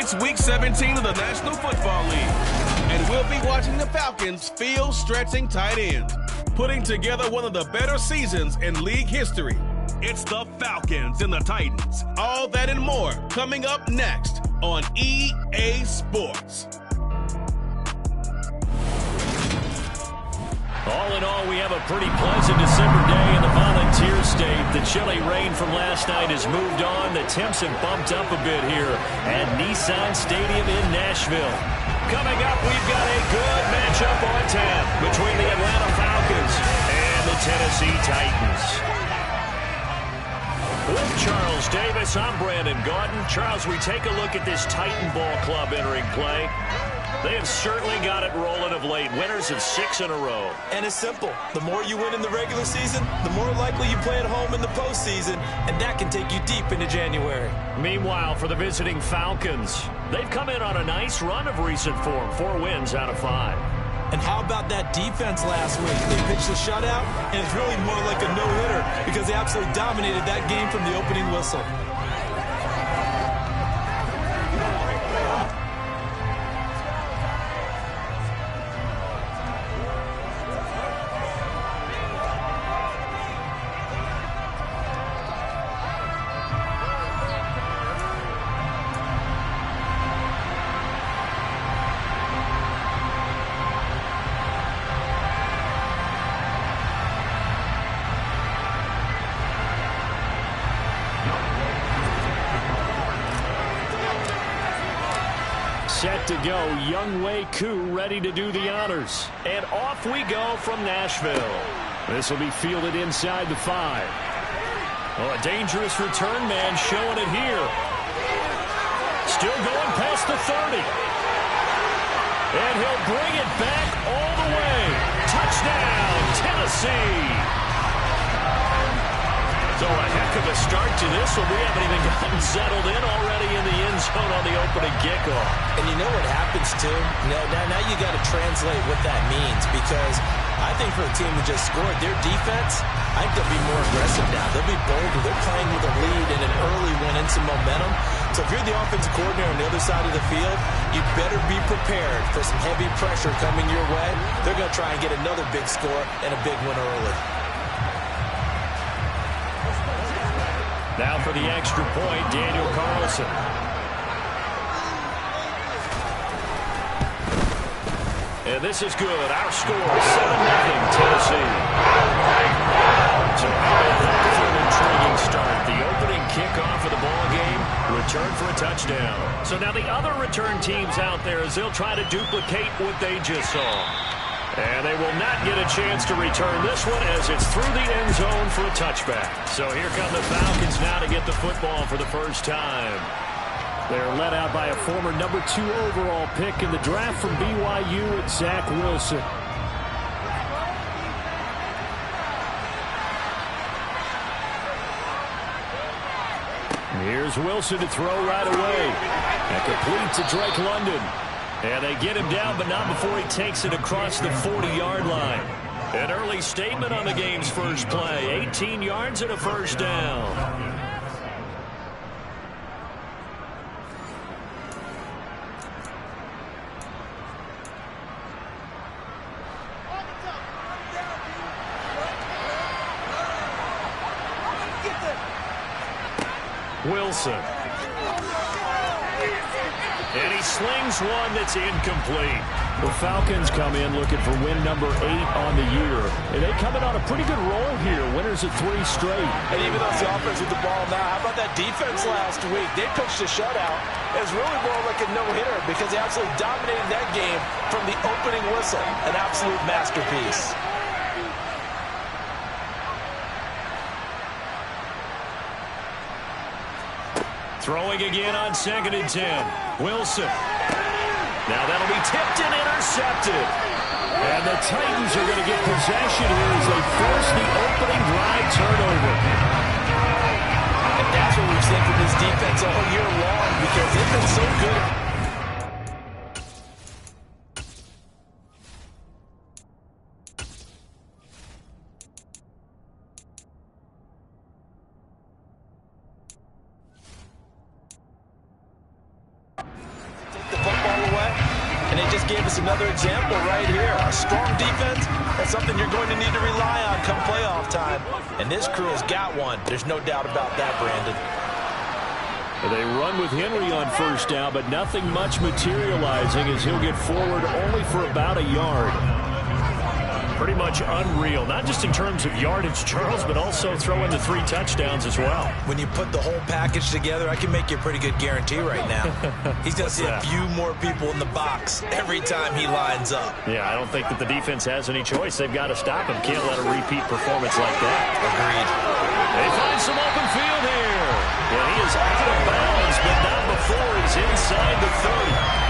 It's Week 17 of the National Football League, and we'll be watching the Falcons field-stretching tight ends, putting together one of the better seasons in league history. It's the Falcons and the Titans. All that and more coming up next on EA Sports. All in all, we have a pretty pleasant December day in the Volunteer State. The chilly rain from last night has moved on. The temps have bumped up a bit here at Nissan Stadium in Nashville. Coming up, we've got a good matchup on tap between the Atlanta Falcons and the Tennessee Titans. With Charles Davis, I'm Brandon Gaudin. Charles, we take a look at this Titan Ball Club entering play. They have certainly got it rolling of late. Winners of 6 in a row. And it's simple. The more you win in the regular season, the more likely you play at home in the postseason, and that can take you deep into January. Meanwhile, for the visiting Falcons, they've come in on a nice run of recent form. 4 wins out of 5. And how about that defense last week? They pitched a shutout, and it's really more like a no-hitter because they absolutely dominated that game from the opening whistle. Set to go, Younghoe Koo ready to do the honors. And off we go from Nashville. This will be fielded inside the 5. Oh, a dangerous return man showing it here. Still going past the 30. And he'll bring it back all the way. Touchdown, Tennessee. So a heck of a start to this one. We haven't even gotten settled in already in the end zone on the opening kickoff. And you know what happens, too? Now you got to translate what that means, because I think for a team who just scored, their defense, I think they'll be more aggressive now. They'll be bolder. They're playing with a lead and an early one and some momentum. So if you're the offensive coordinator on the other side of the field, you better be prepared for some heavy pressure coming your way. They're going to try and get another big score and a big one early. Now for the extra point, Daniel Carlson. And this is good. Our score, 7-0 Tennessee. So how about that for an intriguing start? The opening kickoff of the ball game, return for a touchdown. So now the other return teams out there, as they'll try to duplicate what they just saw. And they will not get a chance to return this one as it's through the end zone for a touchback. So here come the Falcons now to get the football for the first time. They're led out by a former number 2 overall pick in the draft from BYU at Zach Wilson. Here's Wilson to throw right away. And complete to Drake London. And they get him down, but not before he takes it across the 40-yard line. An early statement on the game's first play. 18 yards and a first down. Wilson. And he slings one that's incomplete. The Falcons come in looking for win number 8 on the year. And they come in on a pretty good roll here. Winners of 3 straight. And even though it's the offense with the ball now, how about that defense last week? They pitched a shutout. It was really more like a no-hitter because they absolutely dominated that game from the opening whistle. An absolute masterpiece. Throwing again on 2nd and 10. Wilson. Now that'll be tipped and intercepted. And the Titans are going to get possession here as they force the opening drive turnover. And that's what we've seen from this defense all year long because they've been so good. just gave us another example right here. A strong defense, that's something you're going to need to rely on come playoff time. And this crew has got one. There's no doubt about that, Brandon. They run with Henry on first down, but nothing much materializing as he'll get forward only for about a yard. Pretty much unreal, not just in terms of yardage, Charles, but also throw in the 3 touchdowns as well. When you put the whole package together, I can make you a pretty good guarantee right now. He's going to see a few more people in the box every time he lines up. Yeah, I don't think that the defense has any choice. They've got to stop him. Can't let a repeat performance like that. Agreed. They find some open field here. Well, he is out of bounds, but not before he's inside the 30.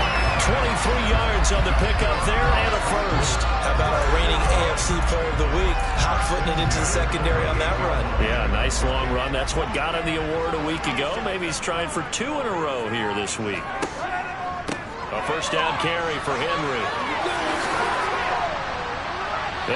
23 yards on the pickup there and a first. How about our reigning AFC Player of the Week, hot-footing it into the secondary on that run? Yeah, nice long run. That's what got him the award a week ago. Maybe he's trying for 2 in a row here this week. A first down carry for Henry.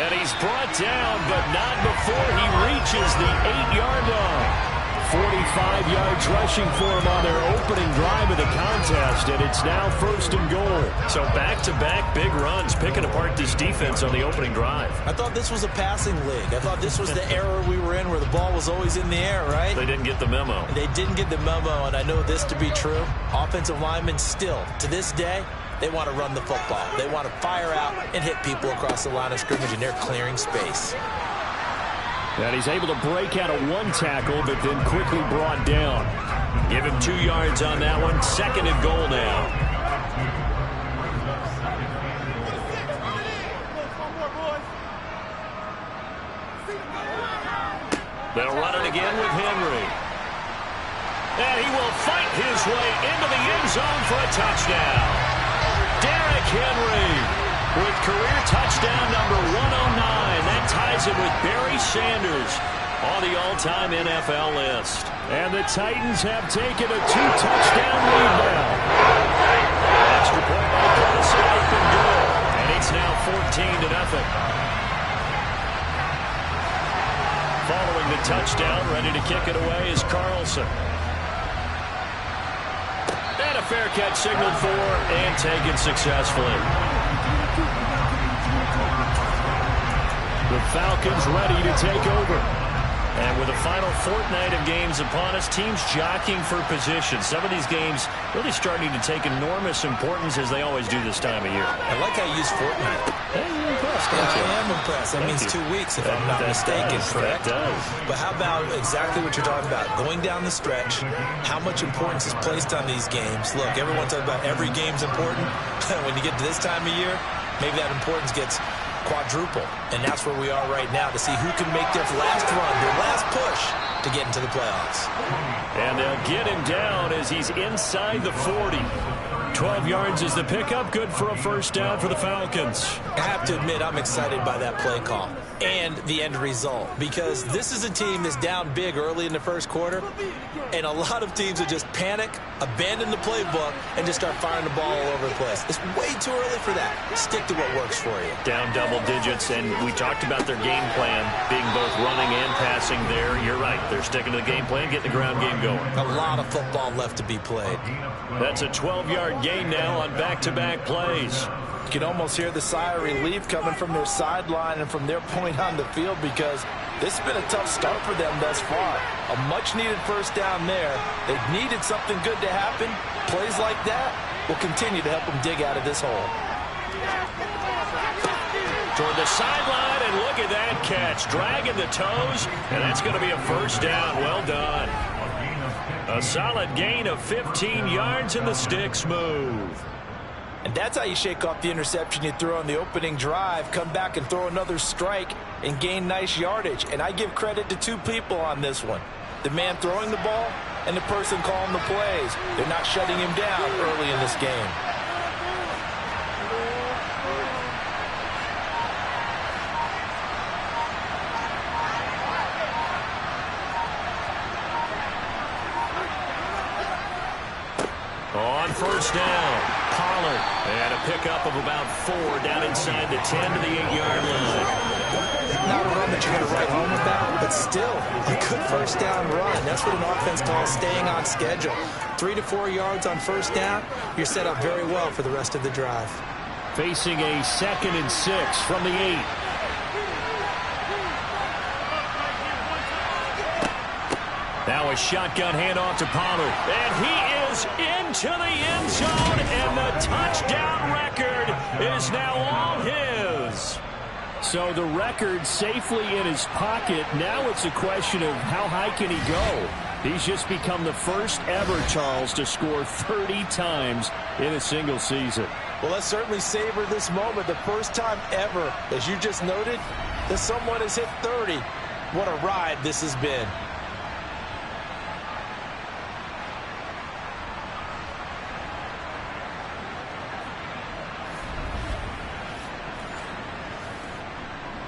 And he's brought down, but not before he reaches the 8-yard line. 45 yards rushing for him on their opening drive of the contest, and it's now 1st and goal. So back-to-back big runs, picking apart this defense on the opening drive. I thought this was a passing league. I thought this was the era we were in where the ball was always in the air, right? They didn't get the memo. They didn't get the memo, and I know this to be true. Offensive linemen still, to this day, they want to run the football. They want to fire out and hit people across the line of scrimmage, and they're clearing space. And he's able to break out of 1 tackle, but then quickly brought down. Give him 2 yards on that one. 2nd and goal now. They'll run it again with Henry. And he will fight his way into the end zone for a touchdown. Derrick Henry with career touchdown number 109. That ties him with Barry Sanders on the all-time NFL list. And the Titans have taken a 2-touchdown lead now. Extra point by Carlson, open goal. And it's now 14-0. Following the touchdown, ready to kick it away is Carlson. And a fair catch signaled for and taken successfully. The Falcons ready to take over. And with the final fortnight of games upon us, teams jockeying for position. Some of these games really starting to take enormous importance as they always do this time of year. I like how you use fortnight. Hey, you're impressed, Yeah, aren't you? I am impressed. That means 2 weeks, if I'm not mistaken, correct? That does. But how about exactly what you're talking about? Going down the stretch, how much importance is placed on these games? Look, everyone talks about every game's important. When you get to this time of year, maybe that importance gets quadruple, and that's where we are right now to see who can make their last run, their last push to get into the playoffs. And they'll get him down as he's inside the 40. 12 yards is the pickup, good for a first down for the Falcons. I have to admit, I'm excited by that play call and the end result, because this is a team that's down big early in the first quarter, and a lot of teams will just panic, abandon the playbook, and just start firing the ball all over the place. It's way too early for that. Stick to what works for you. Down double digits, and we talked about their game plan being both running and passing there. You're right. They're sticking to the game plan, getting the ground game going. A lot of football left to be played. That's a 12-yard gain now on back-to-back plays. You can almost hear the sigh of relief coming from their sideline and from their point on the field, because this has been a tough start for them thus far. A much-needed first down there. They've needed something good to happen. Plays like that will continue to help them dig out of this hole. Toward the sideline, and look at that catch. Dragging the toes, and that's going to be a first down. Well done. A solid gain of 15 yards, and the sticks move. And that's how you shake off the interception you threw on the opening drive, come back and throw another strike and gain nice yardage. And I give credit to 2 people on this one. The man throwing the ball and the person calling the plays. They're not shutting him down early in this game. On first down, Pollard. And a pickup of about 4 down inside the 10 to the 8-yard line. Not a run that you're going to write home about, but still a good first down run. That's what an offense calls staying on schedule. 3 to 4 yards on first down, you're set up very well for the rest of the drive. facing a 2nd and 6 from the 8. Now a shotgun handoff to Pollard. And he is into the end zone, and the touchdown record is now all his. So the record safely in his pocket. Now it's a question of how high can he go. He's just become the first ever, Charles, to score 30 times in a single season. Well, let's certainly savor this moment. The first time ever, as you just noted, that someone has hit 30. What a ride this has been.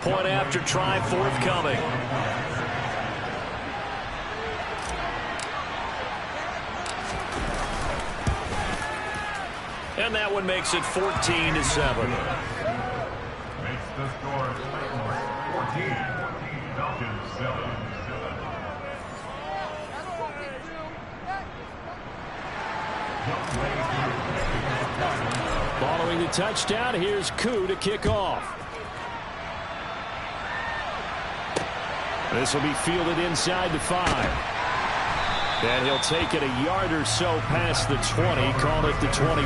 Point after try forthcoming. And that one makes it 14-7. Makes the score 14. Falcons 7. Following the touchdown, here's Koo to kick off. This will be fielded inside the 5. And he'll take it a yard or so past the 20, call it the 21.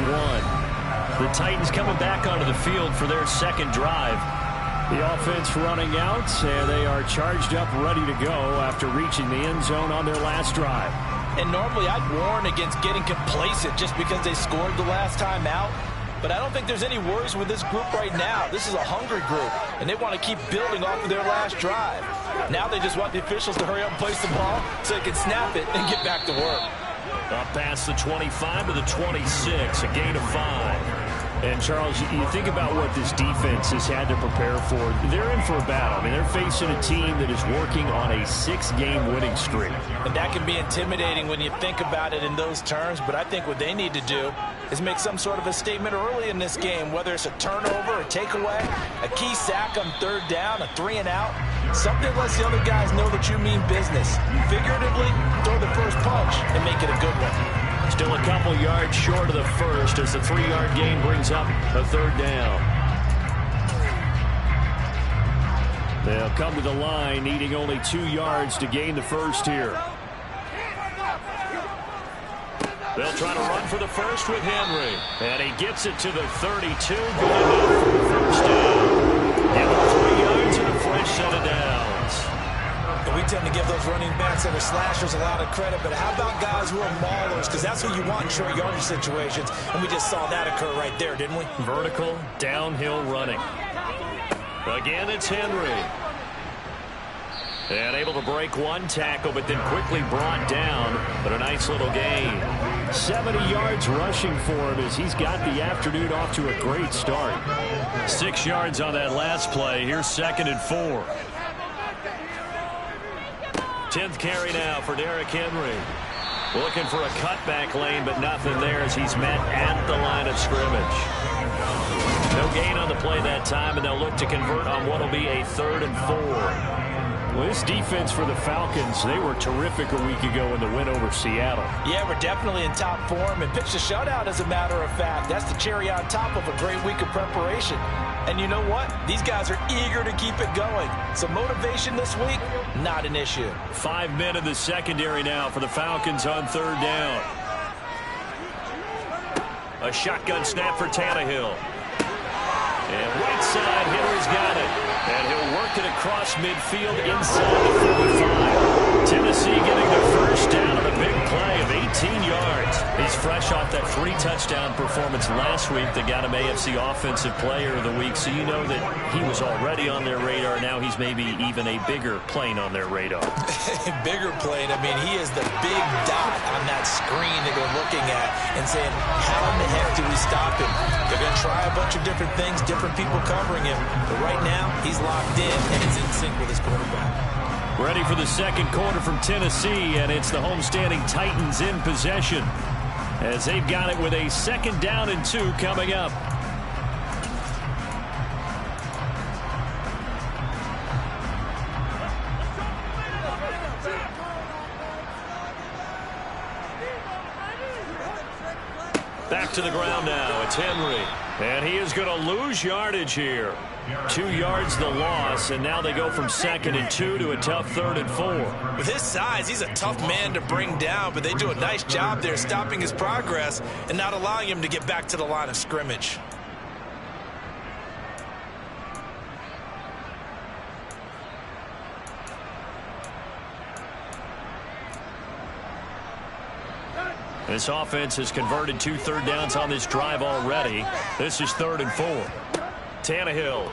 The Titans coming back onto the field for their second drive. The offense running out, and they are charged up, ready to go after reaching the end zone on their last drive. And normally I'd warn against getting complacent just because they scored the last time out. But I don't think there's any worries with this group right now. This is a hungry group, and they want to keep building off of their last drive. Now they just want the officials to hurry up and place the ball so they can snap it and get back to work. Up past the 25 to the 26, a gain of 5. And, Charles, you think about what this defense has had to prepare for. They're in for a battle. I mean, they're facing a team that is working on a 6-game winning streak. And that can be intimidating when you think about it in those terms, but I think what they need to do is make some sort of a statement early in this game, whether it's a turnover, a takeaway, a key sack on 3rd down, a 3-and-out. Something lets the other guys know that you mean business. Figuratively, throw the first punch and make it a good one. Still a couple yards short of the first as the 3-yard gain brings up a 3rd down. They'll come to the line needing only 2 yards to gain the first here. They'll try to run for the first with Henry. And he gets it to the 32. Good enough for the first down. Give him 3 yards and a fresh set of downs. We tend to give those running backs that are slashers a lot of credit, but how about guys who are maulers? Because that's who you want in short yardage situations, and we just saw that occur right there, didn't we? Vertical, downhill running. Again, it's Henry. And able to break one tackle, but then quickly brought down, but a nice little gain. 70 yards rushing for him as he's got the afternoon off to a great start. 6 yards on that last play. Here's 2nd and 4. 10th carry now for Derrick Henry. Looking for a cutback lane, but nothing there as he's met at the line of scrimmage. No gain on the play that time, and they'll look to convert on what will be a 3rd and 4. Well, this defense for the Falcons, they were terrific a week ago in the win over Seattle. Yeah, we're definitely in top form and pitched a shutout, as a matter of fact. That's the cherry on top of a great week of preparation. And you know what? These guys are eager to keep it going. So motivation this week, not an issue. 5 men in the secondary now for the Falcons on 3rd down. A shotgun snap for Tannehill. And right side, Henry's got it. And he'll work it across midfield inside the 45. Tennessee getting the first down on a big play of 18 yards. He's fresh off that 3-touchdown performance last week that got him AFC Offensive Player of the Week. So you know that he was already on their radar. Now he's maybe even a bigger plane on their radar. Bigger plane. I mean, he is the big dot on that screen that they're looking at and saying, how in the heck do we stop him? They're going to try a bunch of different things, different people covering him. But right now, he's locked in and is in sync with his quarterback. Ready for the second quarter from Tennessee, and it's the homestanding Titans in possession as they've got it with a 2nd down and 2 coming up. Back to the ground now. It's Henry. And he is going to lose yardage here. 2 yards the loss, and now they go from 2nd and 2 to a tough 3rd and 4. With his size, he's a tough man to bring down, but they do a nice job there stopping his progress and not allowing him to get back to the line of scrimmage. This offense has converted 2 third downs on this drive already. This is 3rd and 4. Tannehill.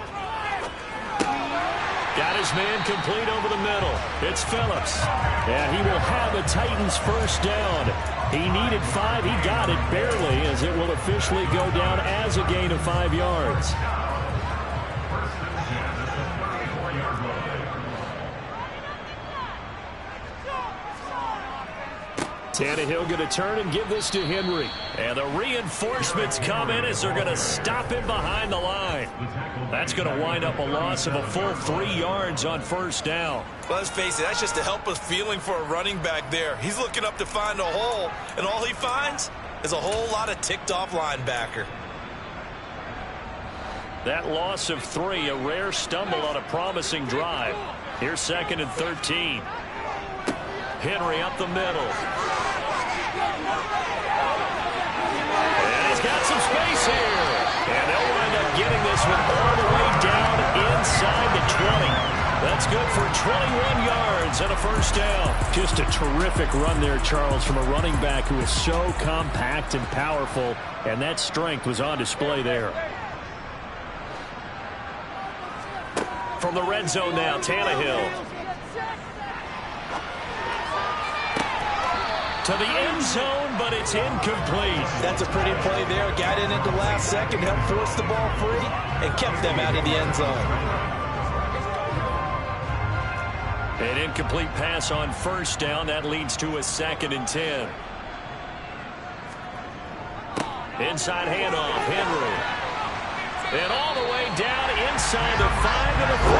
Got his man complete over the middle. It's Phillips. And he will have the Titans first down. He needed 5. He got it barely, as it will officially go down as a gain of 5 yards. Tannehill going to turn and give this to Henry. And the reinforcements come in as they're going to stop him behind the line. That's going to wind up a loss of a full 3 yards on first down. Well, let's face it, that's just a helpless feeling for a running back there. He's looking up to find a hole, and all he finds is a whole lot of ticked-off linebacker. That loss of 3, a rare stumble on a promising drive. Here's 2nd and 13. Henry up the middle. And he's got some space here. And they'll wind up getting this one all the way down inside the 20. That's good for 21 yards and a first down. Just a terrific run there, Charles, from a running back who is so compact and powerful. And that strength was on display there. From the red zone now, Tannehill. To the end zone, but it's incomplete. That's a pretty play there. Got in at the last second, helped force the ball free, and kept them out of the end zone. An incomplete pass on first down. That leads to a 2nd and 10. Inside handoff, Henry. And all the way down inside the 5 to the 4.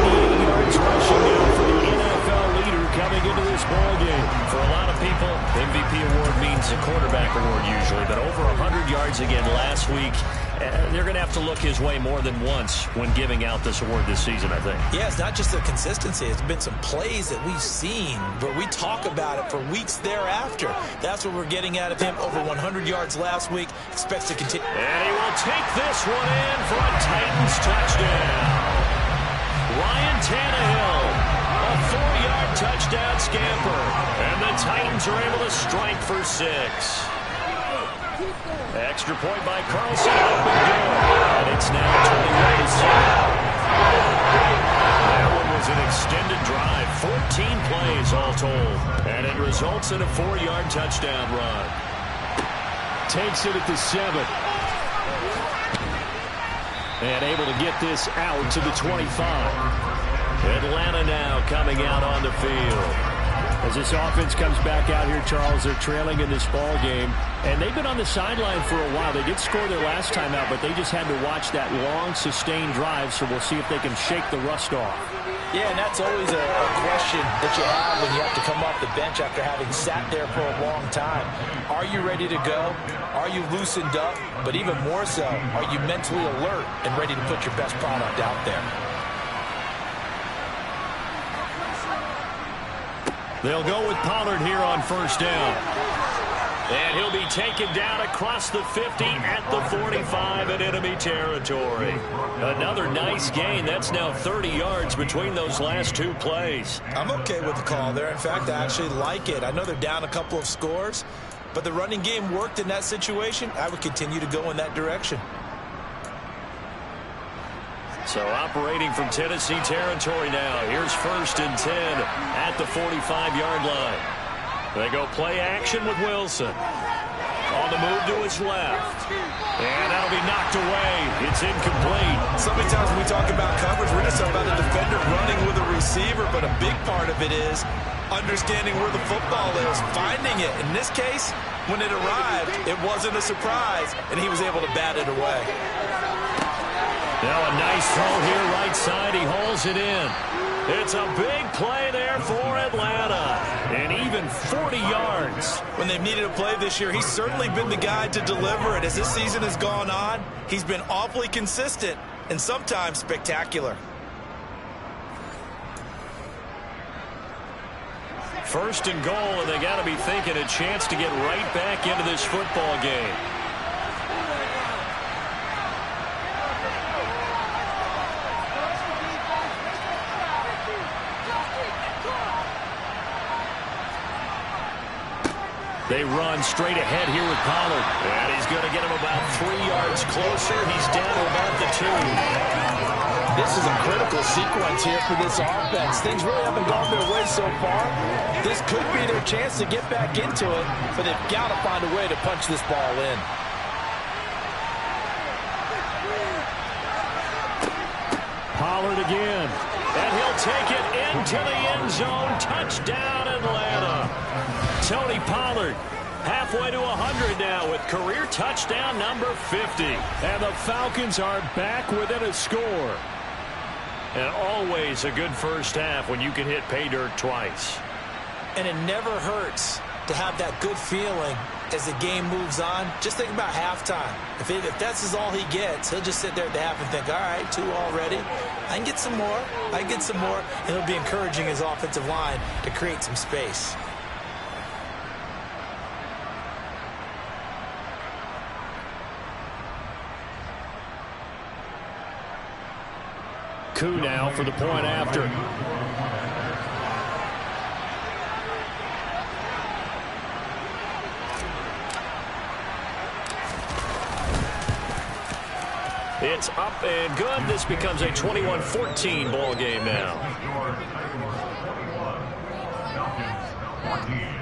98 yards rushing now for the NFL leader coming into this ball game. For a lot of people, MVP award means a quarterback award usually, but over 100 yards again last week. They're going to have to look his way more than once when giving out this award this season, I think. Yeah, it's not just the consistency. It's been some plays that we've seen, but we talk about it for weeks thereafter. That's what we're getting out of him. Over 100 yards last week. Expects to continue. And he will take this one in for a Titans touchdown. Ryan Tannehill, a 4-yard touchdown scamper. And the Titans are able to strike for 6. Extra point by Carlson. And it's now 21-7. That one was an extended drive. 14 plays all told. And it results in a 4-yard touchdown run. Takes it at the 7. And able to get this out to the 25. Atlanta now coming out on the field. As this offense comes back out here, Charles, they're trailing in this ball game. And they've been on the sideline for a while. They did score their last time out, but they just had to watch that long, sustained drive. So we'll see if they can shake the rust off. Yeah, and that's always a question that you have when you have to come off the bench after having sat there for a long time. Are you ready to go? Are you loosened up? But even more so, are you mentally alert and ready to put your best product out there? They'll go with Pollard here on first down. And he'll be taken down across the 50 at the 45 in enemy territory. Another nice gain. That's now 30 yards between those last 2 plays. I'm okay with the call there. In fact, I actually like it. I know they're down a couple of scores, but the running game worked in that situation. I would continue to go in that direction. So operating from Tennessee territory now. Here's 1st and 10 at the 45-yard line. They go play action with Wilson. On the move to his left. And that'll be knocked away. It's incomplete. So many times when we talk about coverage, we're just talking about a defender running with a receiver, but a big part of it is understanding where the football is, finding it. In this case, when it arrived, it wasn't a surprise, and he was able to bat it away. Now a nice throw here right side. He hauls it in. It's a big play there for Atlanta. An even 40 yards. When they've needed a play this year, he's certainly been the guy to deliver it. As this season has gone on, he's been awfully consistent and sometimes spectacular. First and goal, and they got to be thinking a chance to get right back into this football game. They run straight ahead here with Pollard. And he's going to get him about 3 yards closer. He's down to about the 2. This is a critical sequence here for this offense. Things really haven't gone their way so far. This could be their chance to get back into it, but they've got to find a way to punch this ball in. Pollard again. And he'll take it into the end zone. Touchdown, Atlanta. Tony Pollard halfway to 100 now with career touchdown number 50. And the Falcons are back within a score. And always a good first half when you can hit pay dirt twice. And it never hurts to have that good feeling as the game moves on. Just think about halftime. If that's all he gets, he'll just sit there at the half and think, all right, 2 already. I can get some more. I can get some more. And he'll be encouraging his offensive line to create some space. Koo now for the point after. It's up and good. This becomes a 21-14 ball game now. Falcons 14.